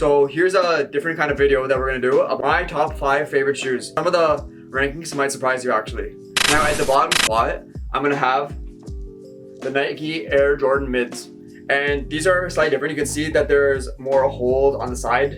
So here's a different kind of video that we're gonna do of my top 5 favorite shoes. Some of the rankings might surprise you actually. Now at the bottom spot, I'm gonna have the Nike Air Jordan Mids. And these are slightly different. You can see that there's more holes on the side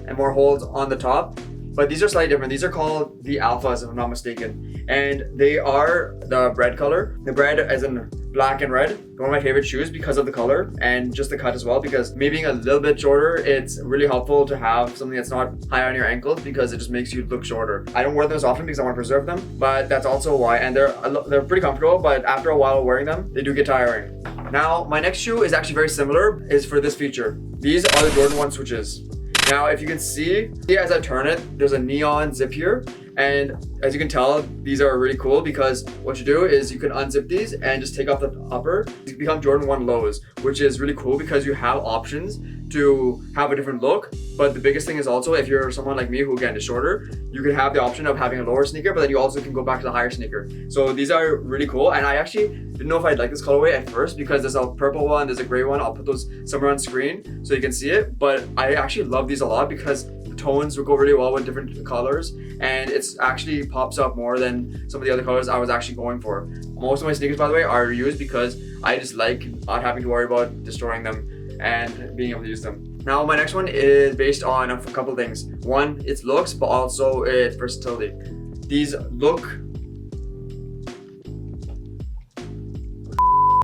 and more holes on the top. But these are slightly different. These are called the Alphas, if I'm not mistaken. And they are the bread color. The bread as in black and red. One of my favorite shoes because of the color and just the cut as well. Because me being a little bit shorter, it's really helpful to have something that's not high on your ankles because it just makes you look shorter. I don't wear them as often because I want to preserve them, but that's also why. And they're pretty comfortable, but after a while wearing them, they do get tiring. Now, my next shoe is actually very similar, is for this feature. These are the Jordan 1 switches. Now, if you can see as I turn it, there's a neon zip here. And as you can tell, these are really cool because what you do is you can unzip these and just take off the upper. You become Jordan 1 lows, which is really cool because you have options to have a different look. But the biggest thing is also if you're someone like me who again is shorter, you can have the option of having a lower sneaker, but then you also can go back to the higher sneaker. So these are really cool. And I actually didn't know if I'd like this colorway at first because there's a purple one, there's a gray one. I'll put those somewhere on screen so you can see it. But I actually love these a lot because tones will go really well with different colors and it's actually pops up more than some of the other colors I was actually going for. Most of my sneakers, by the way, are reused because I just like not having to worry about destroying them and being able to use them. Now my next one is based on a couple of things. One, its looks, but also its versatility. These look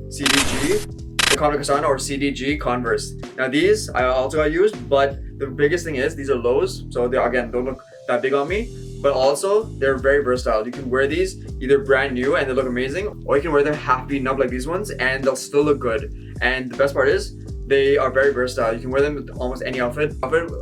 CDG Converse or CDG Converse. Now these I also got used, but the biggest thing is these are lows, so they again don't look that big on me, but also they're very versatile. You can wear these either brand new and they look amazing, or you can wear them half beaten up like these ones and they'll still look good. And the best part is they are very versatile. You can wear them with almost any outfit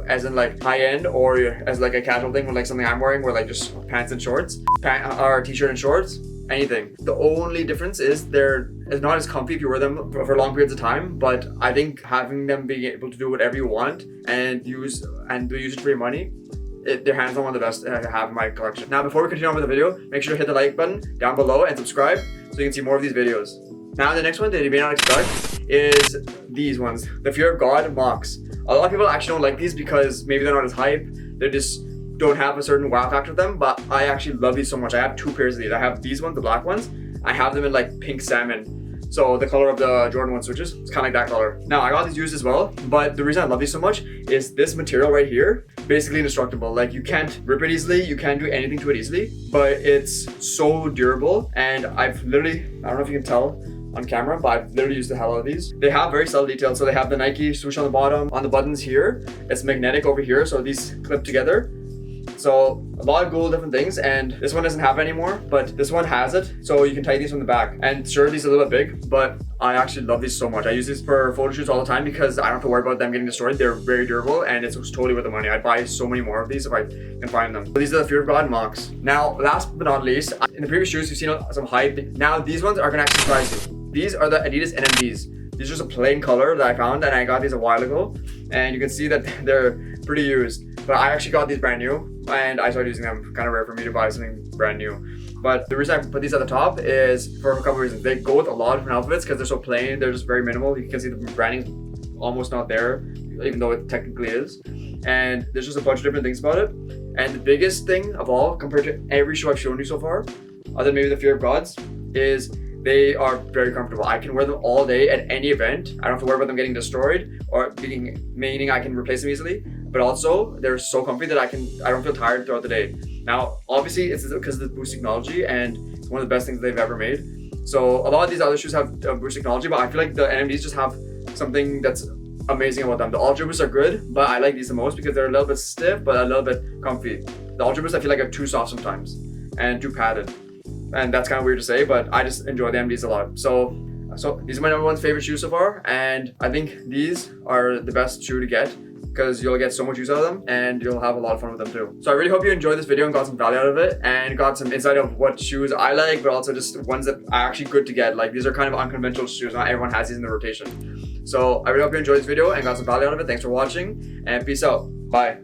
as in like high end or as like a casual thing with like something I'm wearing where like just pants and shorts, or t-shirt and shorts. Anything. The only difference is they're not as comfy if you wear them for long periods of time, but I think having them being able to do whatever you want and use it for your money, they're hands on one of the best I have in my collection. Now before we continue on with the video, make sure to hit the like button down below and subscribe so you can see more of these videos. Now the next one that you may not expect is these ones, the Fear of God Mocks. A lot of people actually don't like these because maybe they're not as hype, they're just don't have a certain wow factor with them, but I actually love these so much. I have 2 pairs of these. I have these ones, the black ones. I have them in like pink salmon. So the color of the Jordan 1 switches, it's kind of like that color. Now I got these used as well, but the reason I love these so much is this material right here, basically indestructible. Like you can't rip it easily, you can't do anything to it easily, but it's so durable. And I've literally, I don't know if you can tell on camera, but I've literally used the hell out of these. They have very subtle details. So they have the Nike swoosh on the bottom, on the buttons here. It's magnetic over here, so these clip together. So a lot of cool different things, and this one doesn't have it anymore, but this one has it, so you can tighten these from the back. And sure, these are a little bit big, but I actually love these so much. I use these for photo shoots all the time because I don't have to worry about them getting destroyed. They're very durable and it's totally worth the money. I'd buy so many more of these if I can find them. So these are the Fear of God Mocks. Now last but not least, in the previous shoes you've seen some hype. Now these ones are gonna actually surprise you. These are the Adidas NMDs. These are just a plain color that I found and I got these a while ago, and you can see that they're pretty used. But I actually got these brand new and I started using them. Kind of rare for me to buy something brand new. But the reason I put these at the top is for a couple of reasons. They go with a lot of different outfits because they're so plain, they're just very minimal. You can see the branding's almost not there, even though it technically is. And there's just a bunch of different things about it. And the biggest thing of all, compared to every shoe I've shown you so far, other than maybe the Fear of Gods, is they are very comfortable. I can wear them all day at any event. I don't have to worry about them getting destroyed or meaning I can replace them easily. But also, they're so comfy that I don't feel tired throughout the day. Now, obviously, it's because of the Boost technology, and it's one of the best things they've ever made. So a lot of these other shoes have Boost technology, but I feel like the NMDs just have something that's amazing about them. The Ultra Boosts are good, but I like these the most because they're a little bit stiff, but a little bit comfy. The Ultra Boosts I feel like are too soft sometimes and too padded. And that's kind of weird to say, but I just enjoy the NMDs a lot. So these are my number 1 favorite shoes so far, and I think these are the best shoe to get because you'll get so much use out of them and you'll have a lot of fun with them too. So I really hope you enjoyed this video and got some value out of it and got some insight of what shoes I like, but also just ones that are actually good to get. Like these are kind of unconventional shoes, not everyone has these in the rotation. So I really hope you enjoyed this video and got some value out of it. Thanks for watching and peace out. Bye.